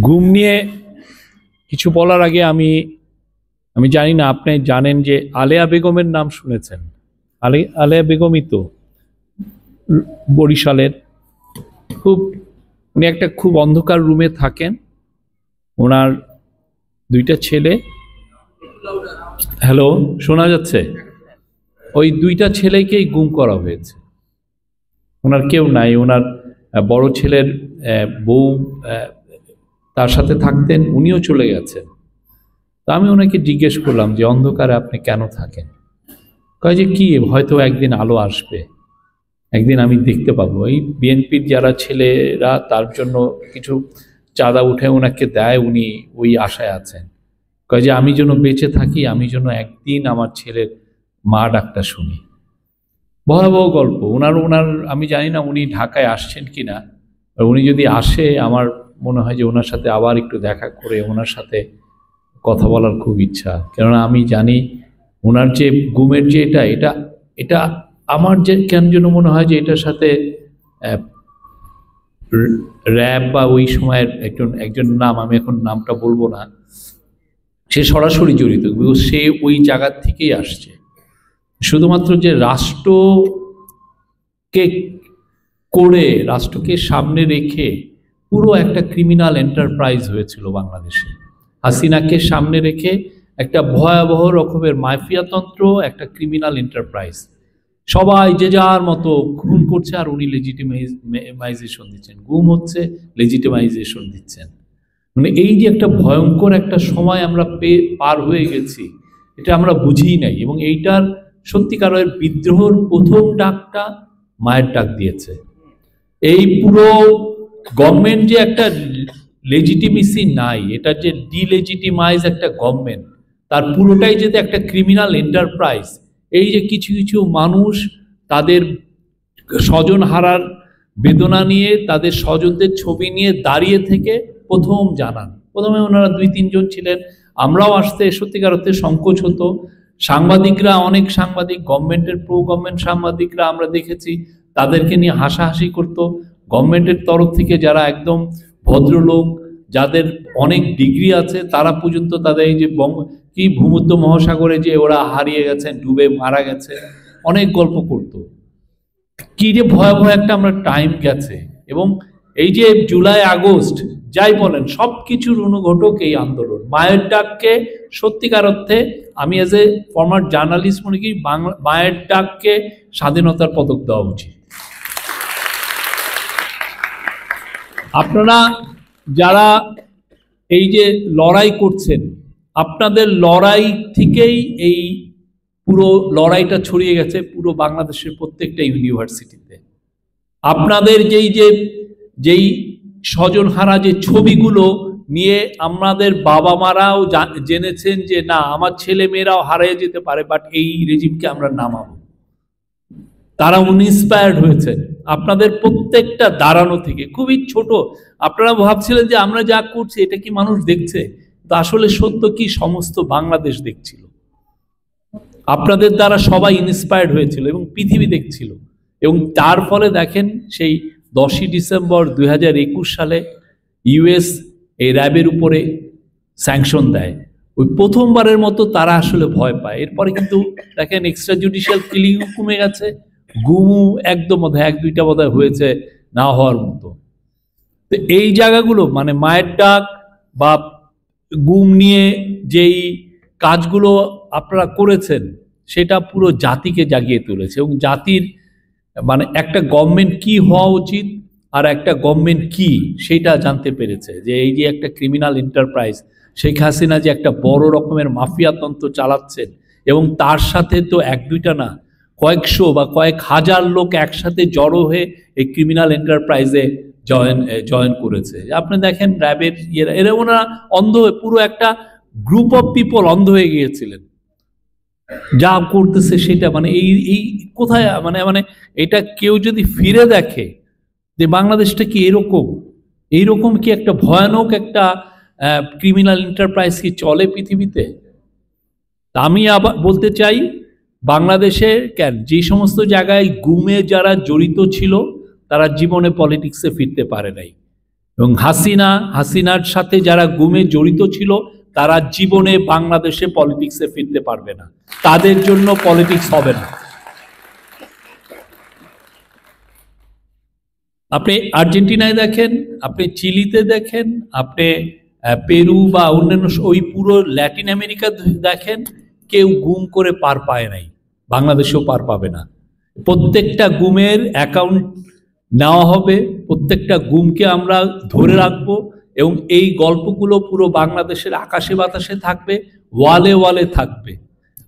গুম নিয়ে কিছু বলার আগে আমি আমি জানি না আপনি জানেন যে আলেয়া বেগমের নাম শুনেছেন। আলেয়া বেগমই তো বরিশালের। খুব উনি একটা খুব অন্ধকার রুমে থাকেন। ওনার দুইটা ছেলে, হ্যালো শোনা যাচ্ছে? ওই দুইটা ছেলেকেই গুম করা হয়েছে। ওনার কেউ নাই। ওনার বড় ছেলের বউ তার সাথে থাকতেন, উনিও চলে গেছেন। তো আমি ওনাকে জিজ্ঞেস করলাম যে অন্ধকারে আপনি কেন থাকেন? কয় যে কি, হয়তো একদিন আলো আসবে, একদিন আমি দেখতে পাবো। এই বিএনপির যারা ছেলেরা তার জন্য কিছু চাঁদা উঠে ওনাকে দেয়, উনি ওই আশায় আছেন। কয় যে আমি যেন বেঁচে থাকি, আমি যেন একদিন আমার ছেলের মা ডাকটা শুনি। ভয়াবহ গল্প ওনার। আমি জানি না উনি ঢাকায় আসছেন কিনা। উনি যদি আসে, আমার মনে হয় যে ওনার সাথে আবার একটু দেখা করে ওনার সাথে কথা বলার খুব ইচ্ছা। কেননা আমি জানি ওনার যে গুমের যে এটা এটা আমার যে কেন যেন মনে হয় যে এটার সাথে র্যাব বা ওই সময়ের একজন নাম, আমি এখন নামটা বলবো না, সে সরাসরি জড়িত। সে ওই জায়গার থেকেই আসছে। শুধুমাত্র যে রাষ্ট্রকে করে, রাষ্ট্রকে সামনে রেখে পুরো একটা ক্রিমিনাল এন্টারপ্রাইজ হয়েছিল বাংলাদেশে। হাসিনাকে সামনে রেখে একটা ভয়াবহ রকমের মাফিয়াতন্ত্র, একটা ক্রিমিনাল এন্টারপ্রাইজ। সবাই যে যার মতো খুন করছে আর উনি লেজিটিমাইজেশন দিচ্ছেন। গুম হচ্ছে, লেজিটিমাইজেশন দিচ্ছেন। মানে এই যে একটা ভয়ঙ্কর একটা সময় আমরা পার হয়ে গেছি, এটা আমরা বুঝিই নাই। এবং এইটার সত্যিকারের বিদ্রোহর প্রথম ডাকটা মায়ের ডাক দিয়েছে। এই পুরো গভর্নমেন্ট যে একটা লেজিটিমেসি নাই, এটা যে ডিলেজিটিমাইজ একটা গভর্নমেন্ট, তার পুরোটাই যদি একটা ক্রিমিনাল এন্টারপ্রাইজ। এই যে কিছু কিছু মানুষ তাদের স্বজন হারার বেদনা নিয়ে, তাদের স্বজনদের ছবি নিয়ে দাঁড়িয়ে থেকে প্রথম জানান। প্রথমে ওনারা 2-3 জন ছিলেন, আমরাও আসতে সত্যিকার অর্থে সংকোচ হতো। সাংবাদিকরা, অনেক সাংবাদিক, গভর্নমেন্টের প্রো গভর্নমেন্ট সাংবাদিকরা আমরা দেখেছি, তাদেরকে নিয়ে হাসাহাসি করত। গভর্নমেন্টের তরফ থেকে যারা একদম ভদ্রলোক, যাদের অনেক ডিগ্রি আছে, তারা পর্যন্ত তাদের এই যে ভূমধ্য মহাসাগরে যে ওরা হারিয়ে গেছেন, ডুবে মারা গেছে, অনেক গল্প করত। কি যে ভয়াবহ একটা আমরা টাইম গেছে। এবং এই যে জুলাই আগস্ট যাই বলেন, সব কিছুর অনুঘটক এই আন্দোলন। মায়ের ডাককে সত্যিকার অর্থে আমি এজ এ ফর্মার জার্নালিস্ট মনে করি মায়ের ডাককে স্বাধীনতার পদক দেওয়া উচিত। আপনারা যারা এই যে লড়াই করছেন, আপনাদের লড়াই থেকেই এই পুরো লড়াইটা ছড়িয়ে গেছে পুরো বাংলাদেশের প্রত্যেকটা ইউনিভার্সিটিতে। আপনাদের যেই স্বজনহারা যে ছবিগুলো নিয়ে আমাদের বাবা মারাও জেনেছেন যে না, আমার ছেলে মেয়েরাও হারিয়ে যেতে পারে, বাট এই রেজিমকে আমরা নামাবো। তারা ইন্সপায়ার্ড হয়েছেন আপনাদের প্রত্যেকটা দাঁড়ানো থেকে। খুবই ছোট, আপনারা ভাবছিলেন যে আমরা যা করছি এটা কি মানুষ দেখছে, তো আসলে সত্য কি, সমস্ত বাংলাদেশ দেখছিল। আপনাদের দ্বারা সবাই ইন্সপায়ার্ড হয়েছিল এবং পৃথিবী দেখছিল। এবং তার ফলে দেখেন সেই 10ই ডিসেম্বর 2021 সালে ইউএস এই র্যাবের উপরে স্যাংশন দেয়। ওই প্রথমবারের মতো তারা আসলে ভয় পায়। এরপরে কিন্তু দেখেন এক্সট্রা জুডিশিয়াল কিলিংও কমে গেছে, গুমও একদম 1-2টা বোধহয় হয়েছে না হওয়ার মতো। তো এই জায়গাগুলো মানে মায়ের ডাক বা গুম নিয়ে যেই কাজগুলো আপনারা করেছেন, সেটা পুরো জাতিকে জাগিয়ে তুলেছে। এবং জাতির মানে একটা গভর্নমেন্ট কি হওয়া উচিত আর একটা গভর্নমেন্ট কি, সেটা জানতে পেরেছে। যে এই যে একটা ক্রিমিনাল এন্টারপ্রাইজ, শেখ হাসিনা যে একটা বড় রকমের মাফিয়াতন্ত্র চালাচ্ছেন, এবং তার সাথে তো 1-2টা না, কয়েকশো বা কয়েক হাজার লোক একসাথে জড়ো হয়ে এই ক্রিমিনাল এন্টারপ্রাইজে জয়েন করেছে। আপনি দেখেন র্যাবের এরা ওনারা অন্ধ হয়ে, পুরো একটা গ্রুপ অফ পিপল অন্ধ হয়ে গিয়েছিলেন যা করতেছে সেটা। মানে এই কোথায় মানে এটা কেউ যদি ফিরে দেখে যে বাংলাদেশটা কি এইরকম কি একটা ভয়ানক একটা ক্রিমিনাল এন্টারপ্রাইজ কি চলে পৃথিবীতে। আমি আবার বলতে চাই, বাংলাদেশে যে সমস্ত জায়গায় গুমে যারা জড়িত ছিল, তারা জীবনে পলিটিক্সে ফিরতে পারে নাই। এবং হাসিনার সাথে যারা গুমে জড়িত ছিল তারা জীবনে বাংলাদেশে পলিটিক্সে ফিরতে পারবে না, তাদের জন্য পলিটিক্স হবে না। আপনি আর্জেন্টিনায় দেখেন, আপনি চিলিতে দেখেন, আপনি পেরু বা অন্যান্য ওই পুরো ল্যাটিন আমেরিকা দেখেন, কেউ গুম করে পার পায় নাই, বাংলাদেশেও পার পাবে না। প্রত্যেকটা গুমের অ্যাকাউন্ট নেওয়া হবে, প্রত্যেকটা গুমকে আমরা ধরে রাখবো এবং এই গল্পগুলো পুরো বাংলাদেশের আকাশে বাতাসে থাকবে, ওয়ালে ওয়ালে থাকবে।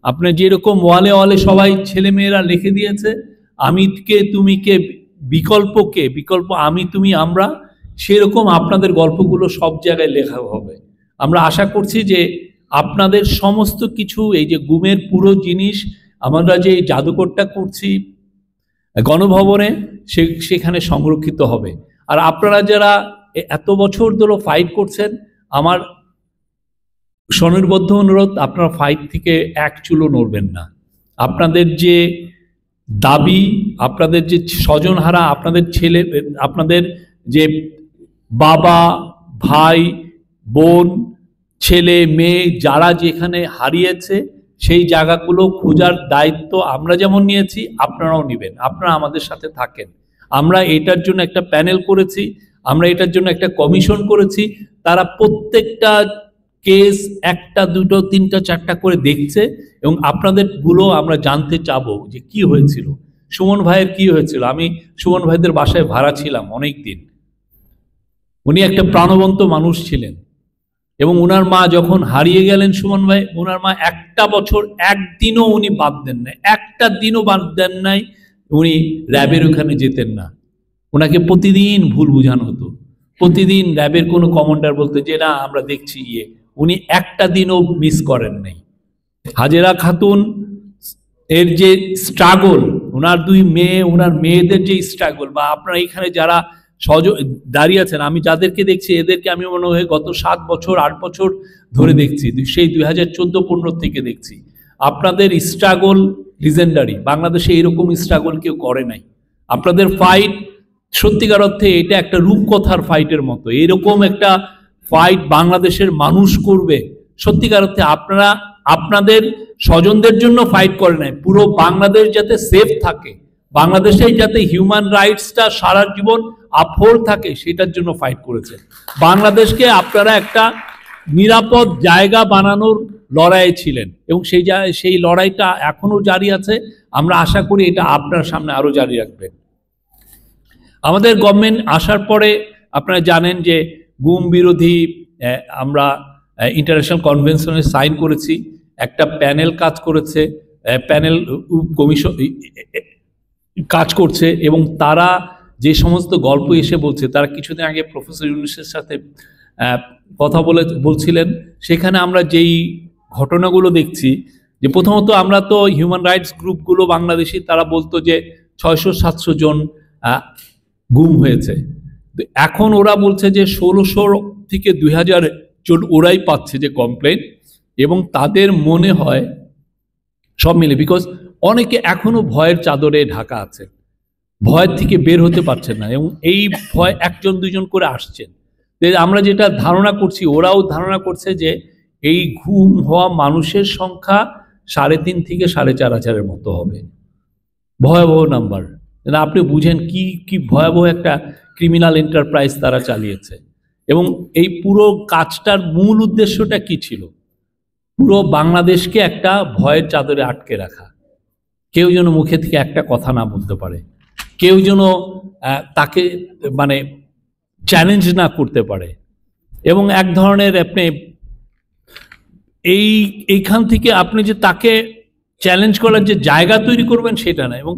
আপনি যেরকম ওয়ালে ওয়ালে সবাই ছেলেমেয়েরা লিখে দিয়েছে আমি কে তুমি কে, বিকল্প আমি তুমি আমরা, সেরকম আপনাদের গল্পগুলো সব জায়গায় লেখা হবে। আমরা আশা করছি যে আপনাদের সমস্ত কিছু, এই যে গুমের পুরো জিনিস আমরা যে জাদুকরটা করছি গণভবনে, সেখানে সংরক্ষিত হবে। আর আপনারা যারা এত বছর ধরে ফাইট করছেন, আমার স্বনির্বদ্ধ অনুরোধ, আপনারা ফাইট থেকে এক চুলো নড়বেন না। আপনাদের যে দাবি, আপনাদের যে স্বজনহারা, আপনাদের ছেলে, আপনাদের যে বাবা ভাই বোন ছেলে মেয়ে যারা যেখানে হারিয়েছে, সেই জায়গাগুলো খোঁজার দায়িত্ব আমরা যেমন নিয়েছি আপনারাও নেবেন। আপনারা আমাদের সাথে থাকেন। আমরা এটার জন্য একটা প্যানেল করেছি, আমরা এটার জন্য একটা কমিশন করেছি, তারা প্রত্যেকটা কেস একটা দুটো তিনটা চারটা করে দেখছে এবং আপনাদের গুলো আমরা জানতে চাবো যে কি হয়েছিল, সুমন ভাইয়ের কি হয়েছিল। আমি সুমন ভাইদের বাসায় ভাড়া ছিলাম অনেক দিন। উনি একটা প্রাণবন্ত মানুষ ছিলেন এবং ওনার মা যখন হারিয়ে গেলেন সুমন ভাই, ওনার মা একটা বছর একদিনও উনি বাদ দেন নাই, একটা দিনও বাদ দেন নাই উনি র্যাবের ওখানে যেতেন না। ওনাকে প্রতিদিন ভুল বুঝানো হতো, প্রতিদিন র্যাবের কোনো কমান্ডার বলতে যে না আমরা দেখছি উনি একটা দিনও মিস করেন নাই। হাজেরা খাতুন এর যে স্ট্রাগল, ওনার দুই মেয়ে, ওনার মেয়েদের যে স্ট্রাগল, বা আপনারা এখানে যারা দাঁড়িয়ে আছেন, আমি যাদেরকে দেখছি এদেরকে আমি মনে হয় গত 7 বছর 8 বছর ধরে দেখছি, সেই 2014-15 থেকে দেখছি। আপনাদের স্ট্রাগল লিজেন্ডারি, বাংলাদেশে এরকম স্ট্রাগল কেউ করে নাই। আপনাদের ফাইট সত্যিকার অর্থে এটা একটা রূপকথার ফাইটের মতো, এরকম একটা ফাইট বাংলাদেশের মানুষ করবে সত্যিকার অর্থে। আপনারা আপনাদের স্বজনদের জন্য ফাইট করে নাই, পুরো বাংলাদেশ যাতে সেফ থাকে, বাংলাদেশে যাতে হিউম্যান রাইটসটা সারা জীবন আপহোল্ড থাকে, সেটার জন্য ফাইট করেছে। বাংলাদেশকে আপনারা একটা নিরাপদ জায়গা বানানোর লড়াইয়ে ছিলেন এবং সেই লড়াইটা এখনো জারি আছে। আমরা আশা করি এটা আপনার সামনে আরো জারি রাখবেন। আমাদের গভর্নমেন্ট আসার পরে আপনারা জানেন যে গুম বিরোধী আমরা ইন্টারন্যাশনাল কনভেনশনে সাইন করেছি, একটা প্যানেল কাজ করেছে, প্যানেল কমিশন কাজ করছে এবং তারা যে সমস্ত গল্প এসে বলছে, তারা কিছুদিন আগে প্রফেসর ইউনূসের সাথে কথা বলছিলেন, সেখানে আমরা যেই ঘটনাগুলো দেখছি যে প্রথমত আমরা তো হিউম্যান রাইটস গ্রুপগুলো বাংলাদেশি, তারা বলতো যে 600-700 জন গুম হয়েছে। এখন ওরা বলছে যে 1600 থেকে 2000 জন ওরাই পাচ্ছে যে কমপ্লেন, এবং তাদের মনে হয় সব মিলে, বিকজ অনেকে এখনো ভয়ের চাদরে ঢাকা আছে, ভয়ের থেকে বের হতে পারছেন না এবং এই ভয় 1-2 করে আসছেন। আমরা যেটা ধারণা করছি, ওরাও ধারণা করছে যে এই গুম হওয়া মানুষের সংখ্যা 3.5 থেকে 4.5 মতো হবে। ভয়াবহ নাম্বার। আপনি বুঝেন কি ভয়াবহ একটা ক্রিমিনাল এন্টারপ্রাইজ তারা চালিয়েছে। এবং এই পুরো কাজটার মূল উদ্দেশ্যটা কি ছিল? পুরো বাংলাদেশকে একটা ভয়ের চাদরে আটকে রাখা, কেউ যেন মুখে থেকে একটা কথা না বলতে পারে, কেউ যেন তাকে মানে চ্যালেঞ্জ না করতে পারে। এবং এক ধরনের আপনি এইখান থেকে আপনি যে তাকে চ্যালেঞ্জ করার যে জায়গা তৈরি করবেন সেটা না। এবং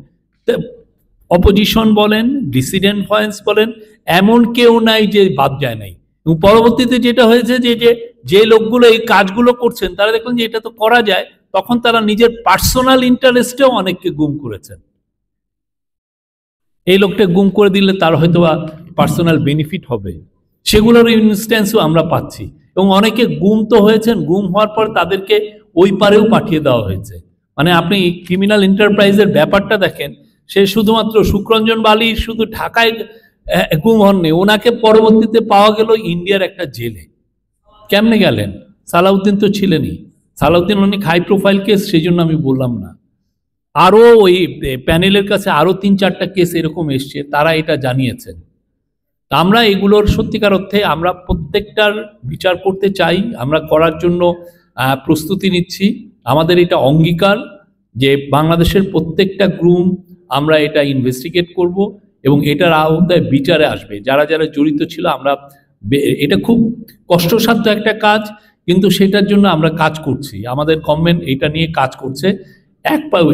অপোজিশন বলেন, ডিসিডেন্ট ভয়েস বলেন, এমন কেউ নাই যে বাদ যায় নাই। এবং পরবর্তীতে যেটা হয়েছে যে লোকগুলো এই কাজগুলো করছেন তারা দেখলেন যে এটা তো করা যায়, তখন তারা নিজের পার্সোনাল ইন্টারেস্টেও অনেককে গুম করেছেন। এই লোকটা গুম করে দিলে তার হয়তো বা পার্সোনাল বেনিফিট হবে, সেগুলোর ইনস্ট্যান্সও আমরা পাচ্ছি। এবং অনেকে গুম তো হয়েছেন, গুম হওয়ার পর তাদেরকে ওই পারেও পাঠিয়ে দেওয়া হয়েছে। মানে আপনি ক্রিমিনাল এন্টারপ্রাইজের ব্যাপারটা দেখেন, সে শুধুমাত্র সুখরঞ্জন বালি শুধু ঢাকায় গুম হননি, ওনাকে পরবর্তীতে পাওয়া গেল ইন্ডিয়ার একটা জেলে। কেমনে গেলেন? সালাউদ্দিন তো ছিলেনই, সালাউদ্দিন অনেক হাই প্রোফাইল কেস, সেই জন্য আমি বললাম না। আরও ওই প্যানেলের কাছে আরও 3-4টা কেস এরকম এসছে, তারা এটা জানিয়েছেন। আমরা এগুলোর সত্যিকার অর্থে আমরা প্রত্যেকটার বিচার করতে চাই, আমরা করার জন্য প্রস্তুতি নিচ্ছি। আমাদের এটা অঙ্গীকার যে বাংলাদেশের প্রত্যেকটা গুম আমরা এটা ইনভেস্টিগেট করব এবং এটার আওতায় বিচারে আসবে যারা যারা জড়িত ছিল। আমরা এটা খুব কষ্টসাধ্য একটা কাজ, কিন্তু সেটার জন্য আমরা কাজ করছি, আমাদের গভর্নমেন্ট এটা নিয়ে কাজ করছে।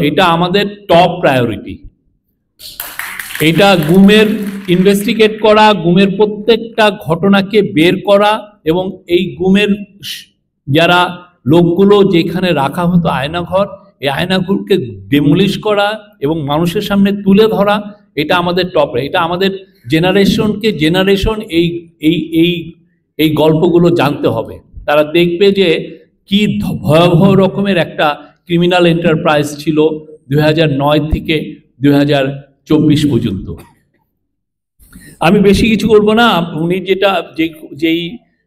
এটা আমাদের টপ প্রায়োরিটি, এটা গুমের ইনভেস্টিগেট করা, গুমের প্রত্যেকটা ঘটনাকে বের করা এবং এই গুমের যারা লোকগুলো যেখানে রাখা হতো আয়নাঘর, এই আয়নাঘরকে ডেমোলিশ করা এবং মানুষের সামনে তুলে ধরা, এটা আমাদের টপ। এটা আমাদের জেনারেশনকে জেনারেশন এই এই এই এই গল্পগুলো জানতে হবে। তারা দেখবে যে কি ভয়াবহ রকমের একটা ক্রিমিনাল এন্টারপ্রাইজ ছিল 2009 থেকে 2024 পর্যন্ত। আমি বেশি কিছু করব না। উনি যেই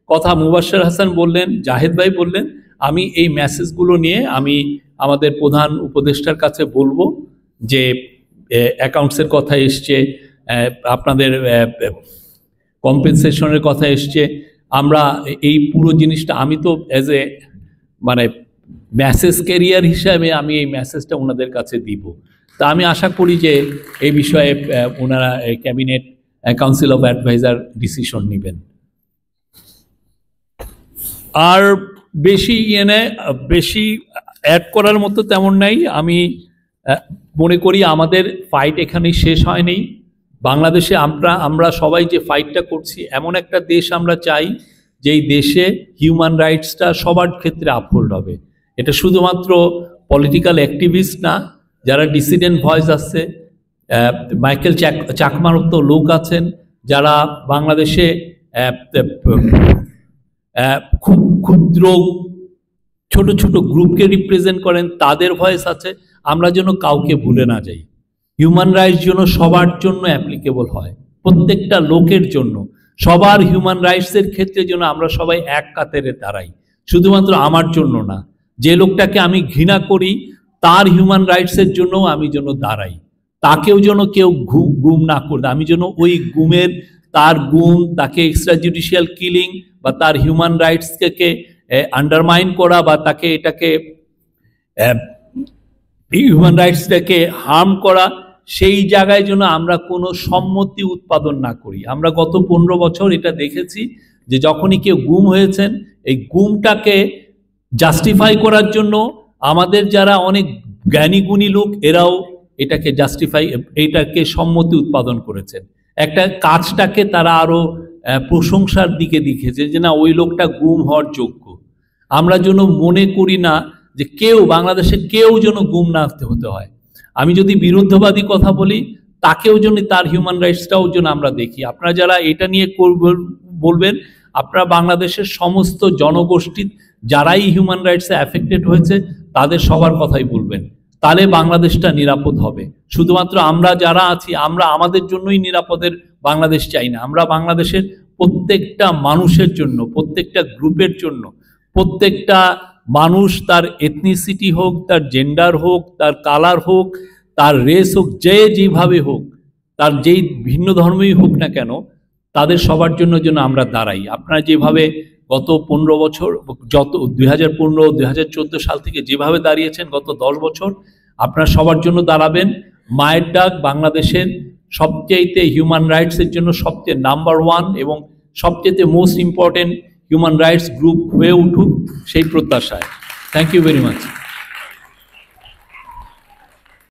কথা মুবাশ্শর হাসান বললেন, জাহেদ ভাই বললেন, আমি এই মেসেজগুলো নিয়ে আমি আমাদের প্রধান উপদেষ্টার কাছে বলবো যে অ্যাকাউন্টসের কথা এসছে, আপনাদের কম্পেনসেশনের কথা এসছে। আমরা এই পুরো জিনিসটা, আমি তো অ্যাজ এ মানে মেসেজ ক্যারিয়ার হিসাবে আমি এই মেসেজটা ওনাদের কাছে দিব। তা আমি আশা করি যে এই বিষয়ে ওনারা cabinet council of adviser decision নেবেন। আর বেশি অ্যাড করার মতো তেমন নাই। আমি মনে করি আমাদের ফাইট এখানেই শেষ হয়নি। বাংলাদেশে আমরা সবাই যে ফাইটটা করছি, এমন একটা দেশ আমরা চাই যেই দেশে হিউম্যান রাইটসটা সবার ক্ষেত্রে আপহোল্ড হবে। এটা শুধুমাত্র পলিটিক্যাল অ্যাক্টিভিস্ট না, যারা ডিসিডেন্ট ভয়েস আছে, মাইকেল চাকমার মতো লোক আছেন যারা বাংলাদেশে খুব ক্ষুদ্র ছোট ছোট গ্রুপকে রিপ্রেজেন্ট করেন, তাদের ভয়েস আছে। আমরা যেন কাউকে ভুলে না যাই। হিউম্যান রাইটস যেন সবার জন্য অ্যাপ্লিকেবল হয়, প্রত্যেকটা লোকের জন্য। সবার হিউম্যান রাইটসের ক্ষেত্রে যেন আমরা সবাই এক কাতারে দাঁড়াই, শুধুমাত্র আমার জন্য না। যে লোকটাকে আমি ঘৃণা করি তার হিউম্যান রাইটসের জন্য আমি যেন দাঁড়াই, তাকেও যেন কেউ গুম না করে। আমি যেন ওই গুমের, তার গুম, তাকে এক্সট্রা জুডিশিয়াল কিলিং বা তার হিউম্যান রাইটসকে আন্ডারমাইন করা বা তাকে এটাকে হিউম্যান রাইটসটাকে হার্ম করা, সেই জায়গায় যেন আমরা কোনো সম্মতি উৎপাদন না করি। আমরা গত 15 বছর এটা দেখেছি যে যখনই কেউ গুম হয়েছেন, এই গুমটাকে জাস্টিফাই করার জন্য আমাদের যারা অনেক জ্ঞানী গুণী লোক, এরাও এটাকে এইটাকে সম্মতি উৎপাদন করেছেন। একটা কাজটাকে তারা আরো প্রশংসার দিকে দেখেছে যে না, ওই লোকটা গুম হওয়ার যোগ্য। আমরা যেন মনে করি না যে বাংলাদেশে কেউ যেন গুম না হতে হয়। আমি যদি বিরুদ্ধবাদী কথা বলি, তাকেও যেন তার হিউম্যান রাইটসটাও যেন আমরা দেখি। আপনারা যারা এটা নিয়ে বলবেন, আপনারা বাংলাদেশের সমস্ত জনগোষ্ঠী যারাই হিউম্যান রাইটসে অ্যাফেক্টেড হয়েছে তাদের সবার কথাই বলবেন, তাহলে বাংলাদেশটা নিরাপদ হবে। শুধুমাত্র আমরা যারা আছি, আমরা আমাদের জন্যই নিরাপদের বাংলাদেশ চাই না। আমরা বাংলাদেশের প্রত্যেকটা মানুষের জন্য, প্রত্যেকটা গ্রুপের জন্য, প্রত্যেকটা মানুষ, তার এথনিসিটি হোক, তার জেন্ডার হোক, তার কালার হোক, তার রেস হোক, যেভাবে হোক, তার যেই ভিন্ন ধর্মই হোক না কেন, তাদের সবার জন্য যেন আমরা দাঁড়াই। আপনারা যেভাবে গত 15 বছর, 2015, 2014 সাল থেকে যেভাবে দাঁড়িয়েছেন, গত 10 বছর আপনারা সবার জন্য দাঁড়াবেন। মায়ের ডাক বাংলাদেশের সবচেয়ে হিউম্যান রাইটসের জন্য সবচেয়ে নাম্বার 1 এবং সবচেয়ে most important human rights group হয়ে উঠুক, সেই প্রত্যাশায়। Thank you very much.